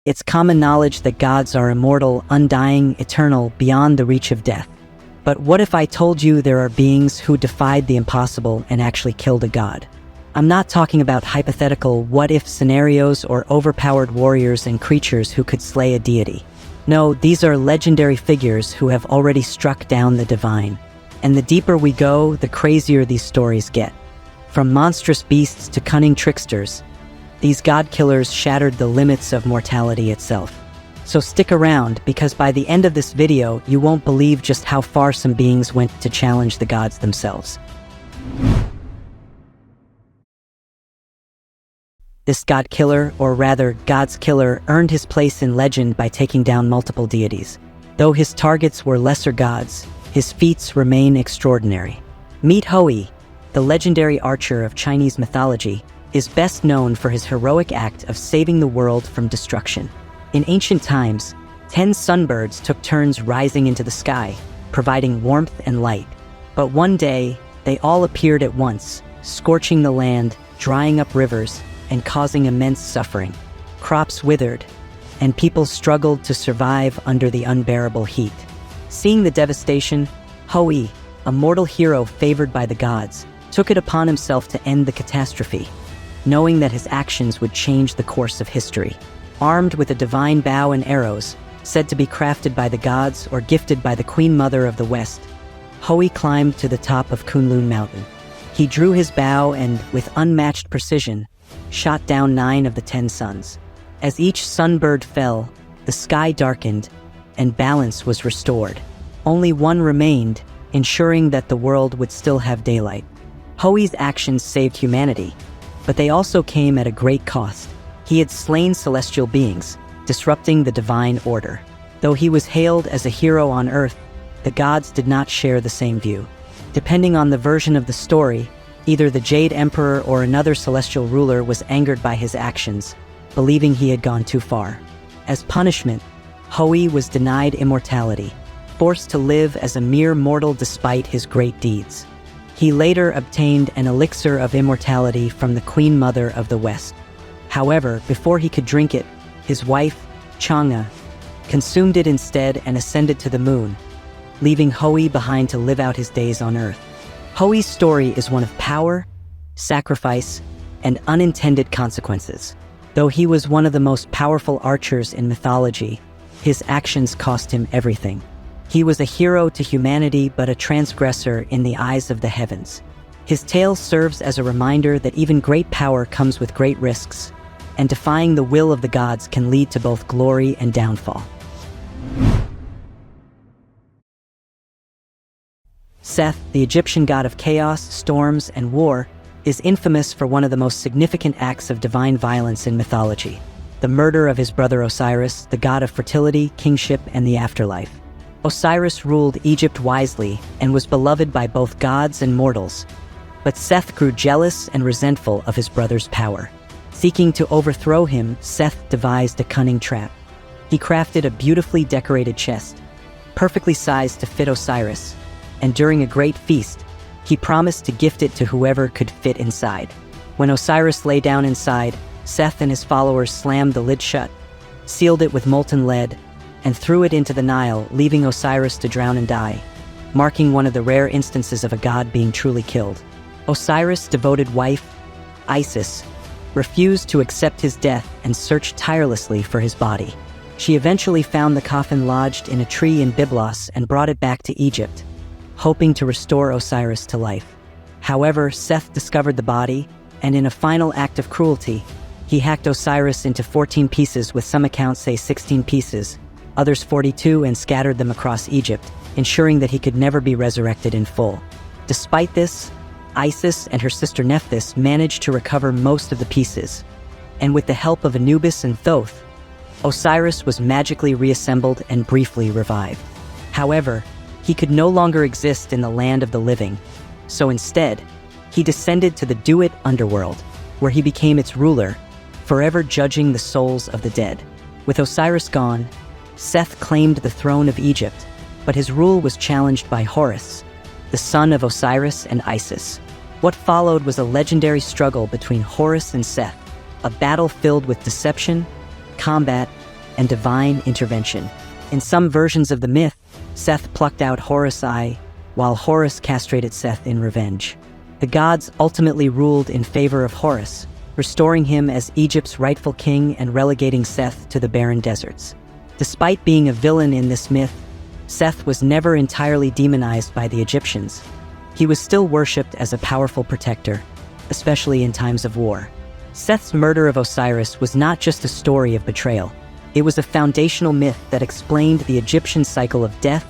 It's common knowledge that gods are immortal, undying, eternal, beyond the reach of death. But what if I told you there are beings who defied the impossible and actually killed a god? I'm not talking about hypothetical what-if scenarios or overpowered warriors and creatures who could slay a deity. No, these are legendary figures who have already struck down the divine. And the deeper we go, the crazier these stories get. From monstrous beasts to cunning tricksters, these god-killers shattered the limits of mortality itself. So stick around, because by the end of this video, you won't believe just how far some beings went to challenge the gods themselves. This god-killer, or rather, God's killer, earned his place in legend by taking down multiple deities. Though his targets were lesser gods, his feats remain extraordinary. Meet Houyi, the legendary archer of Chinese mythology, is best known for his heroic act of saving the world from destruction. In ancient times, 10 sunbirds took turns rising into the sky, providing warmth and light. But one day, they all appeared at once, scorching the land, drying up rivers, and causing immense suffering. Crops withered, and people struggled to survive under the unbearable heat. Seeing the devastation, Houyi, a mortal hero favored by the gods, took it upon himself to end the catastrophe, knowing that his actions would change the course of history. Armed with a divine bow and arrows, said to be crafted by the gods or gifted by the Queen Mother of the West, Houyi climbed to the top of Kunlun Mountain. He drew his bow and, with unmatched precision, shot down 9 of the 10 suns. As each sunbird fell, the sky darkened, and balance was restored. Only one remained, ensuring that the world would still have daylight. Houyi's actions saved humanity, but they also came at a great cost. He had slain celestial beings, disrupting the divine order. Though he was hailed as a hero on Earth, the gods did not share the same view. Depending on the version of the story, either the Jade Emperor or another celestial ruler was angered by his actions, believing he had gone too far. As punishment, Houyi was denied immortality, forced to live as a mere mortal despite his great deeds. He later obtained an elixir of immortality from the Queen Mother of the West. However, before he could drink it, his wife, Chang'e, consumed it instead and ascended to the moon, leaving Houyi behind to live out his days on Earth. Houyi's story is one of power, sacrifice, and unintended consequences. Though he was one of the most powerful archers in mythology, his actions cost him everything. He was a hero to humanity but a transgressor in the eyes of the heavens. His tale serves as a reminder that even great power comes with great risks, and defying the will of the gods can lead to both glory and downfall. Seth, the Egyptian god of chaos, storms, and war, is infamous for one of the most significant acts of divine violence in mythology: the murder of his brother Osiris, the god of fertility, kingship, and the afterlife. Osiris ruled Egypt wisely and was beloved by both gods and mortals, but Seth grew jealous and resentful of his brother's power. Seeking to overthrow him, Seth devised a cunning trap. He crafted a beautifully decorated chest, perfectly sized to fit Osiris, and during a great feast, he promised to gift it to whoever could fit inside. When Osiris lay down inside, Seth and his followers slammed the lid shut, sealed it with molten lead, and threw it into the Nile, leaving Osiris to drown and die, marking one of the rare instances of a god being truly killed. Osiris' devoted wife, Isis, refused to accept his death and searched tirelessly for his body. She eventually found the coffin lodged in a tree in Byblos and brought it back to Egypt, hoping to restore Osiris to life. However, Seth discovered the body, and in a final act of cruelty, he hacked Osiris into 14 pieces, with some accounts say 16 pieces, others 42, and scattered them across Egypt, ensuring that he could never be resurrected in full. Despite this, Isis and her sister Nephthys managed to recover most of the pieces, and with the help of Anubis and Thoth, Osiris was magically reassembled and briefly revived. However, he could no longer exist in the land of the living, so instead, he descended to the Duat Underworld, where he became its ruler, forever judging the souls of the dead. With Osiris gone, Seth claimed the throne of Egypt, but his rule was challenged by Horus, the son of Osiris and Isis. What followed was a legendary struggle between Horus and Seth, a battle filled with deception, combat, and divine intervention. In some versions of the myth, Seth plucked out Horus' eye, while Horus castrated Seth in revenge. The gods ultimately ruled in favor of Horus, restoring him as Egypt's rightful king and relegating Seth to the barren deserts. Despite being a villain in this myth, Seth was never entirely demonized by the Egyptians. He was still worshipped as a powerful protector, especially in times of war. Seth's murder of Osiris was not just a story of betrayal. It was a foundational myth that explained the Egyptian cycle of death,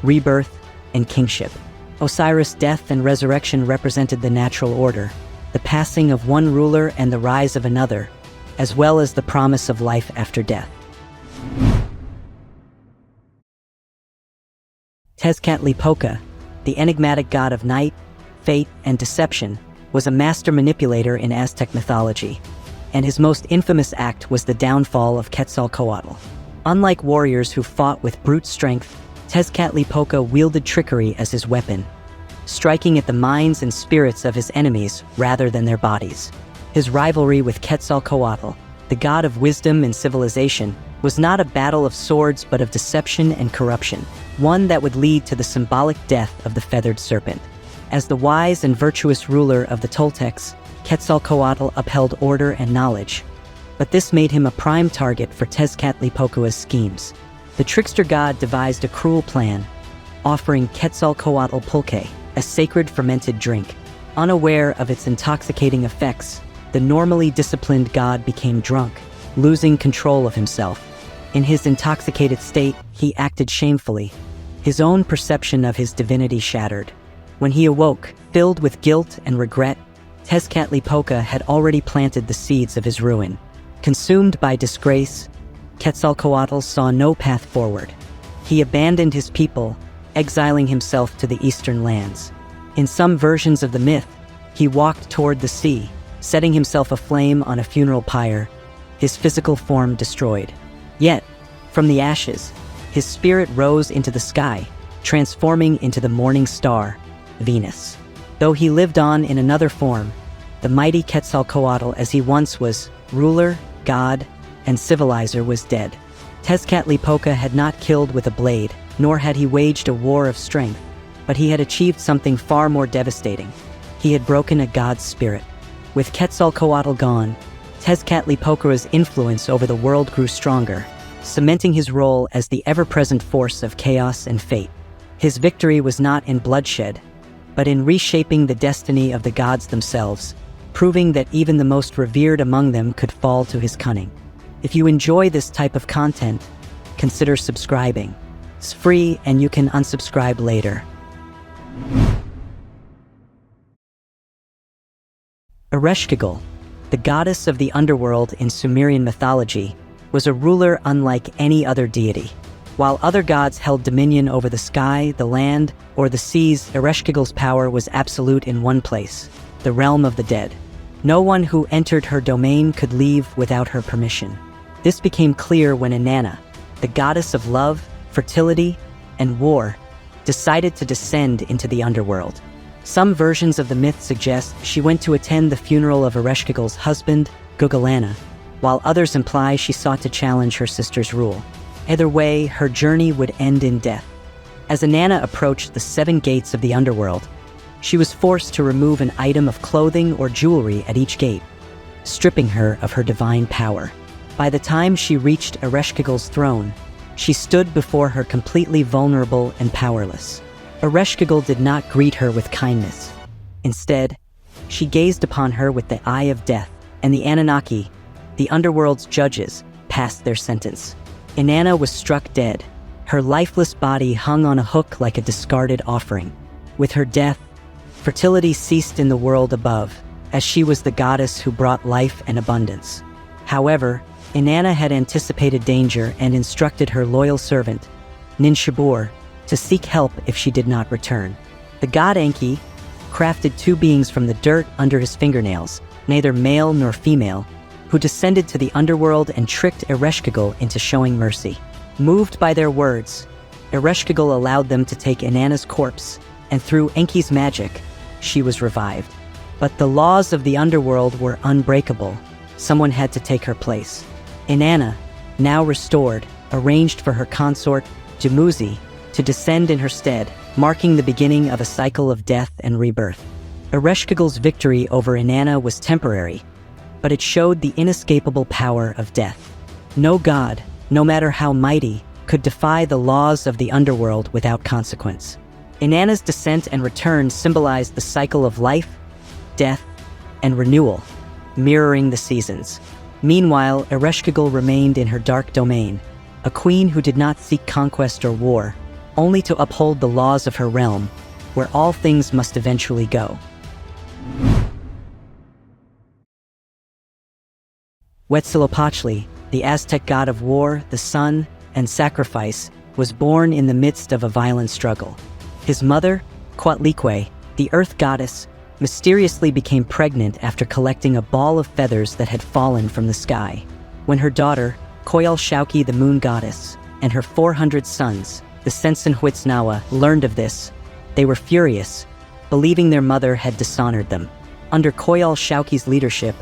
rebirth, and kingship. Osiris' death and resurrection represented the natural order, the passing of one ruler and the rise of another, as well as the promise of life after death. Tezcatlipoca, the enigmatic god of night, fate, and deception, was a master manipulator in Aztec mythology, and his most infamous act was the downfall of Quetzalcoatl. Unlike warriors who fought with brute strength, Tezcatlipoca wielded trickery as his weapon, striking at the minds and spirits of his enemies rather than their bodies. His rivalry with Quetzalcoatl, the god of wisdom and civilization, was not a battle of swords but of deception and corruption, one that would lead to the symbolic death of the feathered serpent. As the wise and virtuous ruler of the Toltecs, Quetzalcoatl upheld order and knowledge, but this made him a prime target for Tezcatlipoca's schemes. The trickster god devised a cruel plan, offering Quetzalcoatl pulque, a sacred fermented drink. Unaware of its intoxicating effects, the normally disciplined god became drunk, losing control of himself. In his intoxicated state, he acted shamefully, his own perception of his divinity shattered. When he awoke, filled with guilt and regret, Tezcatlipoca had already planted the seeds of his ruin. Consumed by disgrace, Quetzalcoatl saw no path forward. He abandoned his people, exiling himself to the eastern lands. In some versions of the myth, he walked toward the sea, setting himself aflame on a funeral pyre, his physical form destroyed. Yet, from the ashes, his spirit rose into the sky, transforming into the morning star, Venus. Though he lived on in another form, the mighty Quetzalcoatl as he once was, ruler, god, and civilizer, was dead. Tezcatlipoca had not killed with a blade, nor had he waged a war of strength, but he had achieved something far more devastating. He had broken a god's spirit. With Quetzalcoatl gone, Tezcatlipoca's influence over the world grew stronger, cementing his role as the ever-present force of chaos and fate. His victory was not in bloodshed, but in reshaping the destiny of the gods themselves, proving that even the most revered among them could fall to his cunning. If you enjoy this type of content, consider subscribing. It's free and you can unsubscribe later. Ereshkigal, the goddess of the underworld in Sumerian mythology, was a ruler unlike any other deity. While other gods held dominion over the sky, the land, or the seas, Ereshkigal's power was absolute in one place, the realm of the dead. No one who entered her domain could leave without her permission. This became clear when Inana, the goddess of love, fertility, and war, decided to descend into the underworld. Some versions of the myth suggest she went to attend the funeral of Ereshkigal's husband, Gugalana, while others imply she sought to challenge her sister's rule. Either way, her journey would end in death. As Inanna approached the 7 gates of the underworld, she was forced to remove an item of clothing or jewelry at each gate, stripping her of her divine power. By the time she reached Ereshkigal's throne, she stood before her completely vulnerable and powerless. Ereshkigal did not greet her with kindness. Instead, she gazed upon her with the eye of death, and the Anunnaki, the underworld's judges, passed their sentence. Inanna was struck dead. Her lifeless body hung on a hook like a discarded offering. With her death, fertility ceased in the world above, as she was the goddess who brought life and abundance. However, Inanna had anticipated danger and instructed her loyal servant, Ninshubur, to seek help if she did not return. The god Enki crafted 2 beings from the dirt under his fingernails, neither male nor female, who descended to the underworld and tricked Ereshkigal into showing mercy. Moved by their words, Ereshkigal allowed them to take Inanna's corpse, and through Enki's magic, she was revived. But the laws of the underworld were unbreakable. Someone had to take her place. Inanna, now restored, arranged for her consort, Dumuzi, to descend in her stead, marking the beginning of a cycle of death and rebirth. Ereshkigal's victory over Inanna was temporary, but it showed the inescapable power of death. No god, no matter how mighty, could defy the laws of the underworld without consequence. Inanna's descent and return symbolized the cycle of life, death, and renewal, mirroring the seasons. Meanwhile, Ereshkigal remained in her dark domain, a queen who did not seek conquest or war, only to uphold the laws of her realm, where all things must eventually go. Huitzilopochtli, the Aztec god of war, the sun, and sacrifice, was born in the midst of a violent struggle. His mother, Quetzalcoatl, the earth goddess, mysteriously became pregnant after collecting a ball of feathers that had fallen from the sky. When her daughter, Quetzalcoatl the moon goddess, and her 400 sons, the Sensenhuitznawa, learned of this, they were furious, believing their mother had dishonored them. Under Quetzalcoatl's leadership,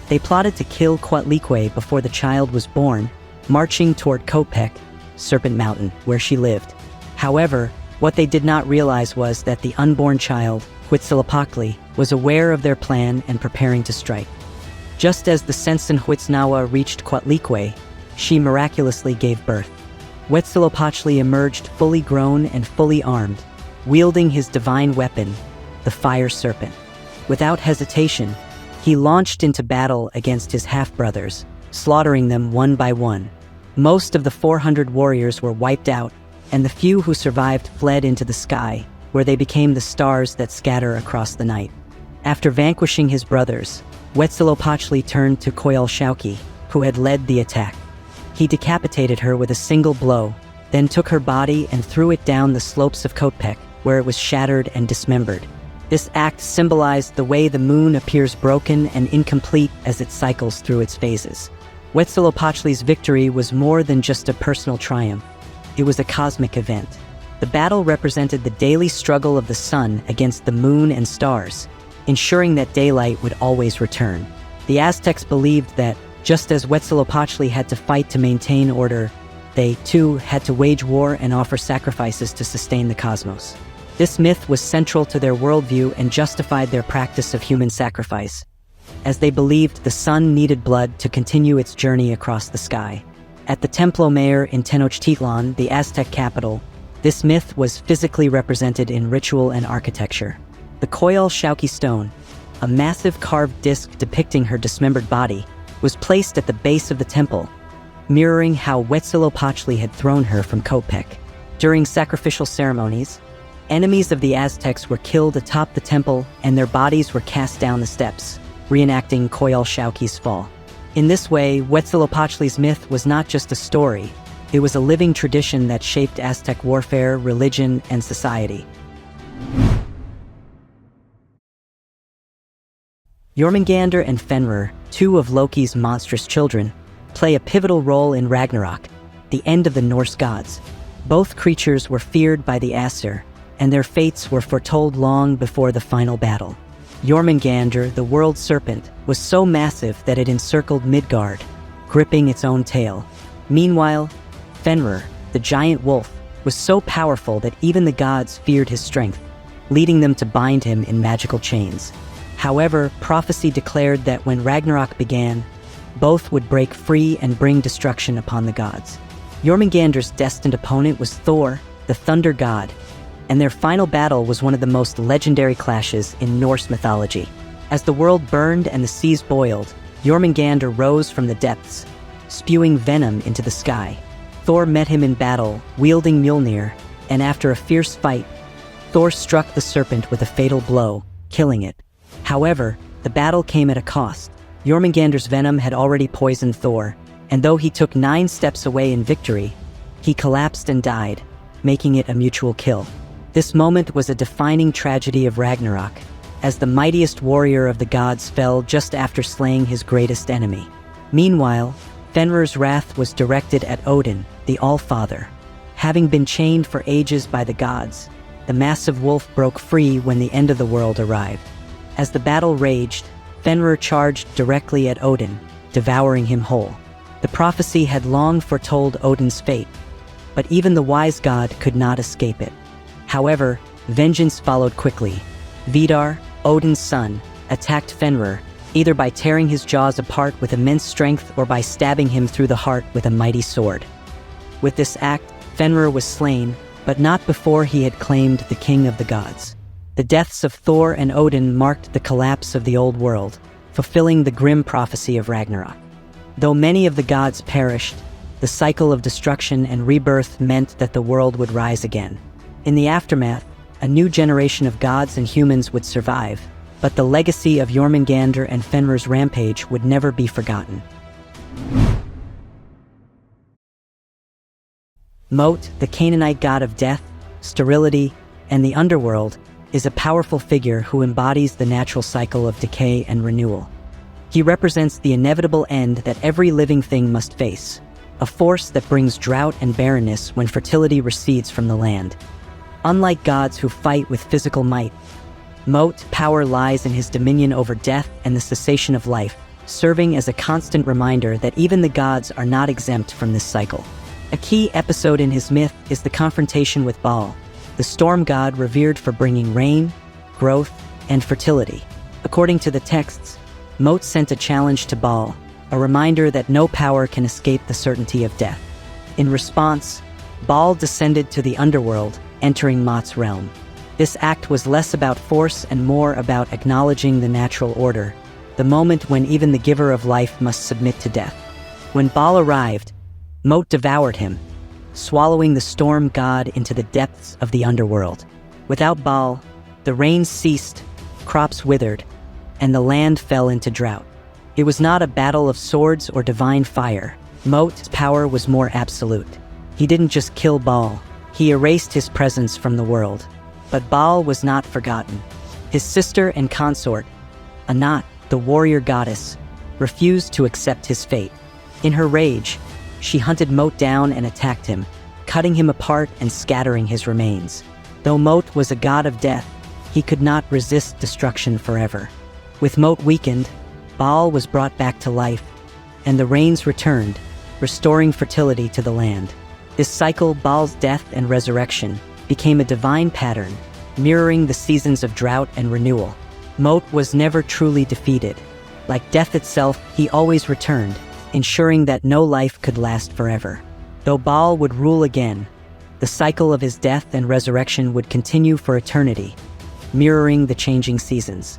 they plotted to kill Quetzalcoatl before the child was born, marching toward Caquix, Serpent Mountain, where she lived. However, what they did not realize was that the unborn child, Huitzilopochtli, was aware of their plan and preparing to strike. Just as the Sensenhuitznawa reached Quetzalcoatl, she miraculously gave birth. Huitzilopochtli emerged fully grown and fully armed, wielding his divine weapon, the fire serpent. Without hesitation, he launched into battle against his half-brothers, slaughtering them one by one. Most of the 400 warriors were wiped out, and the few who survived fled into the sky, where they became the stars that scatter across the night. After vanquishing his brothers, Huitzilopochtli turned to Quetzalcoatl, who had led the attack. He decapitated her with a single blow, then took her body and threw it down the slopes of Caquix, where it was shattered and dismembered. This act symbolized the way the moon appears broken and incomplete as it cycles through its phases. Huitzilopochtli's victory was more than just a personal triumph. It was a cosmic event. The battle represented the daily struggle of the sun against the moon and stars, ensuring that daylight would always return. The Aztecs believed that, just as Huitzilopochtli had to fight to maintain order, they, too, had to wage war and offer sacrifices to sustain the cosmos. This myth was central to their worldview and justified their practice of human sacrifice, as they believed the sun needed blood to continue its journey across the sky. At the Templo Mayor in Tenochtitlan, the Aztec capital, this myth was physically represented in ritual and architecture. The Quetzalcoatl stone, a massive carved disc depicting her dismembered body, was placed at the base of the temple, mirroring how Huitzilopochtli had thrown her from Caquix. During sacrificial ceremonies, enemies of the Aztecs were killed atop the temple and their bodies were cast down the steps, reenacting Quetzalcoatl's fall. In this way, Huitzilopochtli's myth was not just a story, it was a living tradition that shaped Aztec warfare, religion, and society. Jormungandr and Fenrir, two of Loki's monstrous children, play a pivotal role in Ragnarok, the end of the Norse gods. Both creatures were feared by the Aesir, and their fates were foretold long before the final battle. Jormungandr, the world serpent, was so massive that it encircled Midgard, gripping its own tail. Meanwhile, Fenrir, the giant wolf, was so powerful that even the gods feared his strength, leading them to bind him in magical chains. However, prophecy declared that when Ragnarok began, both would break free and bring destruction upon the gods. Jormungandr's destined opponent was Thor, the thunder god, and their final battle was one of the most legendary clashes in Norse mythology. As the world burned and the seas boiled, Jormungandr rose from the depths, spewing venom into the sky. Thor met him in battle, wielding Mjolnir, and after a fierce fight, Thor struck the serpent with a fatal blow, killing it. However, the battle came at a cost. Jormungandr's venom had already poisoned Thor, and though he took 9 steps away in victory, he collapsed and died, making it a mutual kill. This moment was a defining tragedy of Ragnarok, as the mightiest warrior of the gods fell just after slaying his greatest enemy. Meanwhile, Fenrir's wrath was directed at Odin, the All-Father. Having been chained for ages by the gods, the massive wolf broke free when the end of the world arrived. As the battle raged, Fenrir charged directly at Odin, devouring him whole. The prophecy had long foretold Odin's fate, but even the wise god could not escape it. However, vengeance followed quickly. Vidar, Odin's son, attacked Fenrir, either by tearing his jaws apart with immense strength or by stabbing him through the heart with a mighty sword. With this act, Fenrir was slain, but not before he had claimed the king of the gods. The deaths of Thor and Odin marked the collapse of the old world, fulfilling the grim prophecy of Ragnarok. Though many of the gods perished, the cycle of destruction and rebirth meant that the world would rise again. In the aftermath, a new generation of gods and humans would survive, but the legacy of Jormungandr and Fenrir's rampage would never be forgotten. Mot, the Canaanite god of death, sterility, and the underworld, is a powerful figure who embodies the natural cycle of decay and renewal. He represents the inevitable end that every living thing must face, a force that brings drought and barrenness when fertility recedes from the land. Unlike gods who fight with physical might, Mot's power lies in his dominion over death and the cessation of life, serving as a constant reminder that even the gods are not exempt from this cycle. A key episode in his myth is the confrontation with Baal, the storm god revered for bringing rain, growth, and fertility. According to the texts, Mot sent a challenge to Baal, a reminder that no power can escape the certainty of death. In response, Baal descended to the underworld, entering Mot's realm. This act was less about force and more about acknowledging the natural order, the moment when even the giver of life must submit to death. When Baal arrived, Mot devoured him, swallowing the storm god into the depths of the underworld. Without Baal, the rain ceased, crops withered, and the land fell into drought. It was not a battle of swords or divine fire. Mot's power was more absolute. He didn't just kill Baal, he erased his presence from the world. But Baal was not forgotten. His sister and consort, Anat, the warrior goddess, refused to accept his fate. In her rage, she hunted Mot down and attacked him, cutting him apart and scattering his remains. Though Mot was a god of death, he could not resist destruction forever. With Mot weakened, Baal was brought back to life, and the rains returned, restoring fertility to the land. This cycle, Baal's death and resurrection, became a divine pattern, mirroring the seasons of drought and renewal. Mot was never truly defeated. Like death itself, he always returned, ensuring that no life could last forever. Though Baal would rule again, the cycle of his death and resurrection would continue for eternity, mirroring the changing seasons.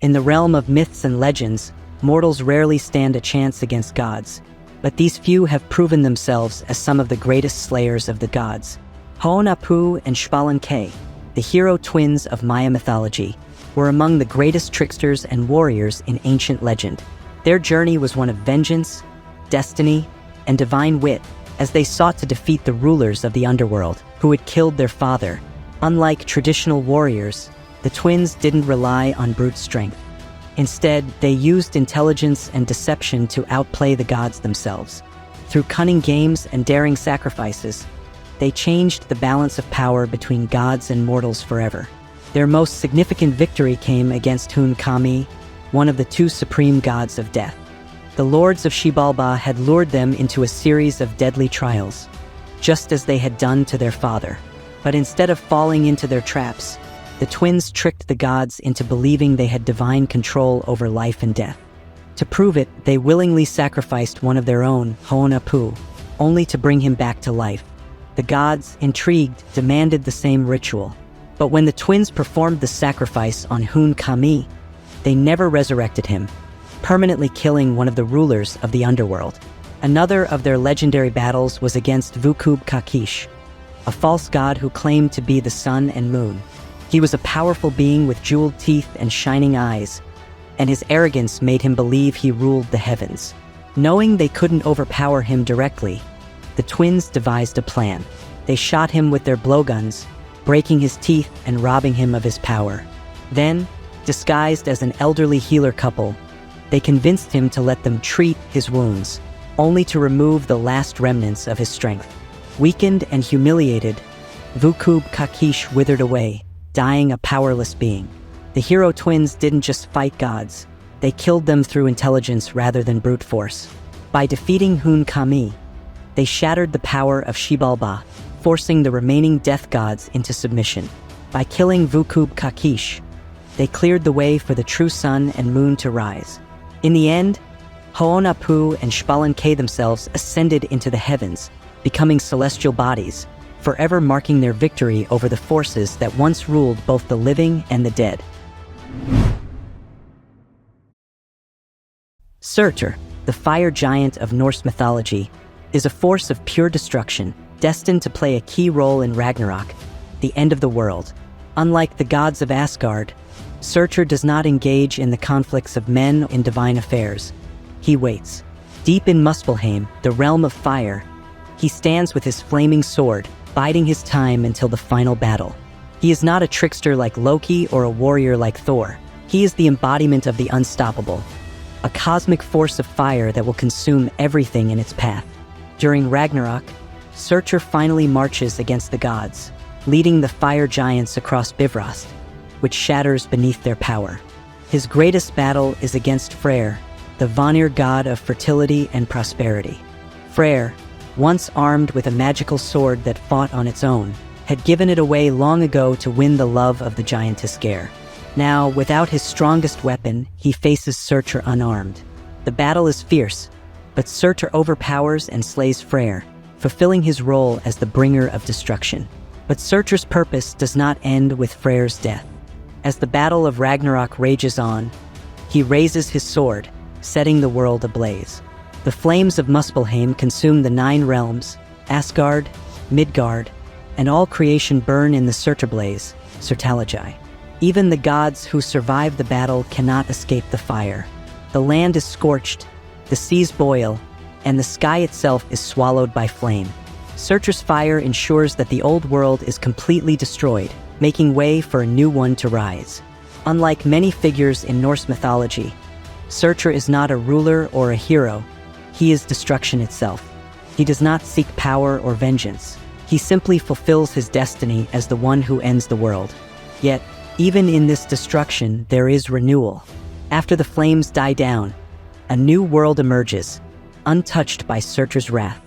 In the realm of myths and legends, mortals rarely stand a chance against gods, but these few have proven themselves as some of the greatest slayers of the gods. Hunahpu and Xbalanque, the hero twins of Maya mythology, were among the greatest tricksters and warriors in ancient legend. Their journey was one of vengeance, destiny, and divine wit, as they sought to defeat the rulers of the underworld, who had killed their father. Unlike traditional warriors, the twins didn't rely on brute strength. Instead, they used intelligence and deception to outplay the gods themselves. Through cunning games and daring sacrifices, they changed the balance of power between gods and mortals forever. Their most significant victory came against Hunahpu, one of the two supreme gods of death. The lords of Xibalba had lured them into a series of deadly trials, just as they had done to their father. But instead of falling into their traps, the twins tricked the gods into believing they had divine control over life and death. To prove it, they willingly sacrificed one of their own, Hunahpu, only to bring him back to life. The gods, intrigued, demanded the same ritual. But when the twins performed the sacrifice on Hunahpu, they never resurrected him, permanently killing one of the rulers of the underworld. Another of their legendary battles was against Vucub Caquix, a false god who claimed to be the sun and moon. He was a powerful being with jeweled teeth and shining eyes, and his arrogance made him believe he ruled the heavens. Knowing they couldn't overpower him directly, the twins devised a plan. They shot him with their blowguns, breaking his teeth and robbing him of his power. Then, disguised as an elderly healer couple, they convinced him to let them treat his wounds, only to remove the last remnants of his strength. Weakened and humiliated, Vucub Caquix withered away, dying a powerless being. The hero twins didn't just fight gods, They killed them through intelligence rather than brute force. By defeating Hunahpu, they shattered the power of Xibalba, forcing the remaining death gods into submission. By killing Vucub Caquix, they cleared the way for the true sun and moon to rise. In the end, Hunahpu and Xbalanque themselves ascended into the heavens, becoming celestial bodies, forever marking their victory over the forces that once ruled both the living and the dead. Surtr, the fire giant of Norse mythology, is a force of pure destruction, destined to play a key role in Ragnarok, the end of the world. Unlike the gods of Asgard, Surtr does not engage in the conflicts of men in divine affairs. He waits. Deep in Muspelheim, the realm of fire, he stands with his flaming sword, biding his time until the final battle. He is not a trickster like Loki or a warrior like Thor. He is the embodiment of the unstoppable, a cosmic force of fire that will consume everything in its path. During Ragnarok, Surtr finally marches against the gods, leading the fire giants across Bifrost, which shatters beneath their power. His greatest battle is against Freyr, the Vanir god of fertility and prosperity. Freyr, once armed with a magical sword that fought on its own, had given it away long ago to win the love of the giantess Geir. Now, without his strongest weapon, he faces Surtr unarmed. The battle is fierce, but Surtr overpowers and slays Freyr, fulfilling his role as the bringer of destruction. But Surtr's purpose does not end with Freyr's death. As the battle of Ragnarok rages on, he raises his sword, setting the world ablaze. The flames of Muspelheim consume the 9 realms, Asgard, Midgard, and all creation burn in the Surtr blaze, Surtalogy. Even the gods who survive the battle cannot escape the fire. The land is scorched, the seas boil, and the sky itself is swallowed by flame. Surtr's fire ensures that the old world is completely destroyed, making way for a new one to rise. Unlike many figures in Norse mythology, Surtr is not a ruler or a hero. He is destruction itself. He does not seek power or vengeance. He simply fulfills his destiny as the one who ends the world. Yet, even in this destruction, there is renewal. After the flames die down, a new world emerges, untouched by Surtr's wrath.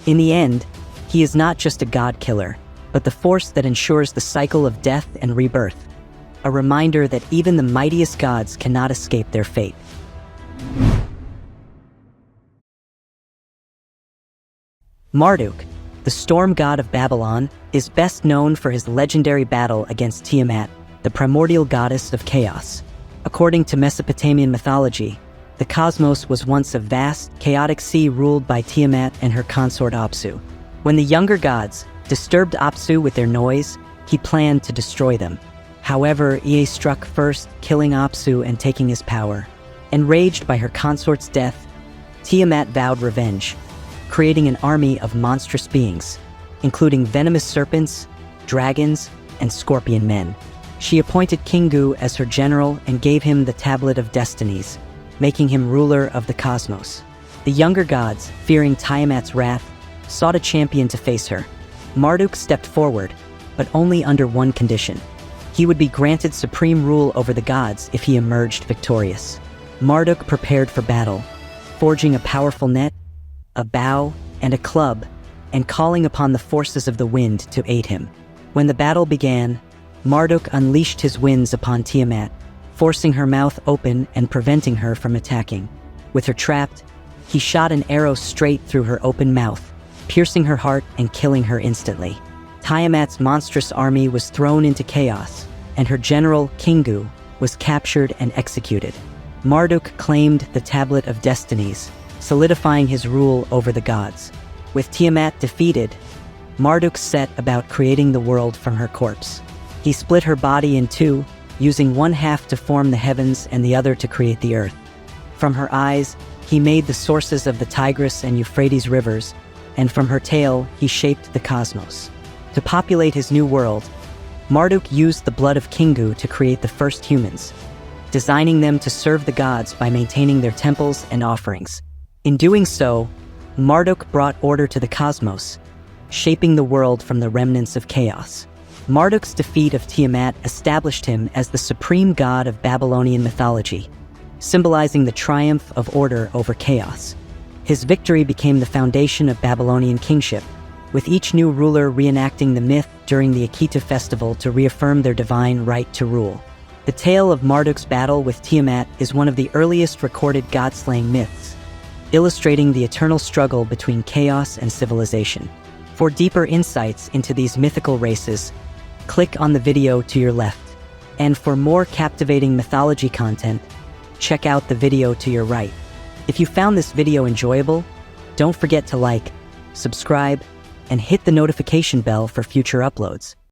In the end, he is not just a god killer, but the force that ensures the cycle of death and rebirth, a reminder that even the mightiest gods cannot escape their fate. Marduk, the storm god of Babylon, is best known for his legendary battle against Tiamat, the primordial goddess of chaos. According to Mesopotamian mythology, the cosmos was once a vast, chaotic sea ruled by Tiamat and her consort Apsu. When the younger gods disturbed Apsu with their noise, he planned to destroy them. However, Ea struck first, killing Apsu and taking his power. Enraged by her consort's death, Tiamat vowed revenge, creating an army of monstrous beings, including venomous serpents, dragons, and scorpion men. She appointed Kingu as her general and gave him the Tablet of Destinies, making him ruler of the cosmos. The younger gods, fearing Tiamat's wrath, sought a champion to face her. Marduk stepped forward, but only under one condition. He would be granted supreme rule over the gods if he emerged victorious. Marduk prepared for battle, forging a powerful net, a bow, and a club, and calling upon the forces of the wind to aid him. When the battle began, Marduk unleashed his winds upon Tiamat, forcing her mouth open and preventing her from attacking. With her trapped, he shot an arrow straight through her open mouth, piercing her heart and killing her instantly. Tiamat's monstrous army was thrown into chaos, and her general, Kingu, was captured and executed. Marduk claimed the Tablet of Destinies, solidifying his rule over the gods. With Tiamat defeated, Marduk set about creating the world from her corpse. He split her body in two, using one half to form the heavens and the other to create the earth. From her eyes, he made the sources of the Tigris and Euphrates rivers, and from her tail, he shaped the cosmos. To populate his new world, Marduk used the blood of Kingu to create the first humans, designing them to serve the gods by maintaining their temples and offerings. In doing so, Marduk brought order to the cosmos, shaping the world from the remnants of chaos. Marduk's defeat of Tiamat established him as the supreme god of Babylonian mythology, symbolizing the triumph of order over chaos. His victory became the foundation of Babylonian kingship, with each new ruler reenacting the myth during the Akita festival to reaffirm their divine right to rule. The tale of Marduk's battle with Tiamat is one of the earliest recorded god-slaying myths, illustrating the eternal struggle between chaos and civilization. For deeper insights into these mythical races, click on the video to your left. And for more captivating mythology content, check out the video to your right. If you found this video enjoyable, don't forget to like, subscribe, and hit the notification bell for future uploads.